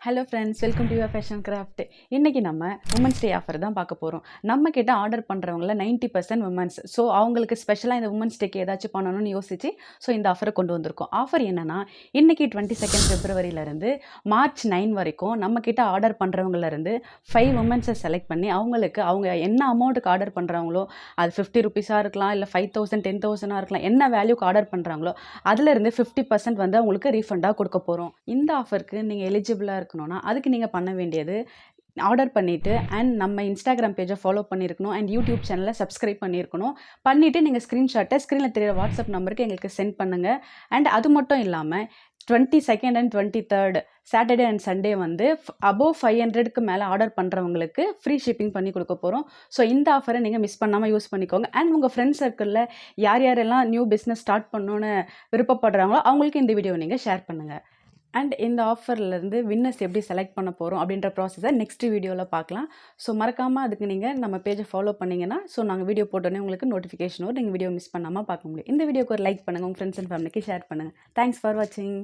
Hello friends, welcome to your fashion craft. இன்றைக்கி நம்ம women's day offer தான் பார்க்க போகிறோம். நம்ம கிட்ட ஆர்டர் பண்ணுறவங்கள 90% உமன்ஸ். ஸோ அவங்களுக்கு ஸ்பெஷலாக இந்த உமன்ஸ் டேக்கு ஏதாச்சும் பண்ணணும்னு யோசிச்சு இந்த ஆஃபரை கொண்டு வந்திருக்கோம். ஆஃபர் என்னென்னா, இன்றைக்கி 22 ஃபெப்ரவரியிலேருந்து மார்ச் 9 வரைக்கும் நம்ம கிட்ட ஆர்டர் பண்ணுறவங்களேருந்து 5 உமன்ஸை செலக்ட் பண்ணி அவங்களுக்கு அவங்க என்ன அமௌண்ட்டுக்கு ஆர்டர் பண்ணுறாங்களோ, அது 50 ருபீஸாக இருக்கலாம், இல்லை 5000 10,000 இருக்கலாம், என்ன வேல்யூக்கு ஆர்டர் பண்ணுறாங்களோ அதுலேருந்து 50% வந்து அவங்களுக்கு ரீஃபண்டாக கொடுக்க போகிறோம். இந்த ஆஃபருக்கு நீங்கள் எலிஜிபிளாக இருக்கணும்னா அதுக்கு நீங்கள் பண்ண வேண்டியது, ஆர்டர் பண்ணிவிட்டு அண்ட் நம்ம இன்ஸ்டாகிராம் பேஜை ஃபாலோ பண்ணியிருக்கணும் அண்ட் யூடியூப் சேனலை சப்ஸ்கிரைப் பண்ணியிருக்கணும். பண்ணிவிட்டு நீங்கள் ஸ்க்ரீன்ஷாட்டை ஸ்க்ரீனில் தெரியிற வாட்ஸ்அப் நம்பருக்கு எங்களுக்கு சென்ட் பண்ணுங்கள். அண்ட் அது மட்டும் இல்லாமல் 22nd and 23rd Saturday and Sunday வந்து அபோவ் 500க்கு மேலே ஆர்டர் பண்ணுறவங்களுக்கு ஃப்ரீ ஷிப்பிங் பண்ணி கொடுக்க போகிறோம். ஸோ இந்த ஆஃபரை நீங்கள் மிஸ் பண்ணாமல் யூஸ் பண்ணிக்கோங்க. அண்ட் உங்கள் ஃப்ரெண்ட்ஸ் சர்க்கிளில் யார் யாரெல்லாம் நியூ பிஸ்னஸ் ஸ்டார்ட் பண்ணணுன்னு விருப்பப்படுறாங்களோ அவங்களுக்கு இந்த வீடியோவை நீங்கள் ஷேர் பண்ணுங்கள். அண்ட் இந்த ஆஃபர்லேருந்து வின்னர்ஸ் எப்படி செலக்ட் பண்ண போகிறோம் அப்படின்ற ப்ராசஸை நெக்ஸ்ட் வீடியோவில் பார்க்கலாம். ஸோ மறக்காமல் அதுக்கு நீங்கள் நம்ம பேஜை ஃபாலோ பண்ணிங்கன்னா நாங்கள் வீடியோ போட்டோன்னே உங்களுக்கு நோட்டிஃபிகேஷன் வரும், நீங்கள் வீடியோ மிஸ் பண்ணாமல் பார்க்க முடியும். இந்த வீடியோக்கு ஒரு லைக் பண்ணுங்கள், உங்கள் ஃப்ரெண்ட்ஸ் அண்ட் ஃபேமிலிக்கு ஷேர் பண்ணுங்கள். தேங்க்ஸ் ஃபார் வாட்சிங்.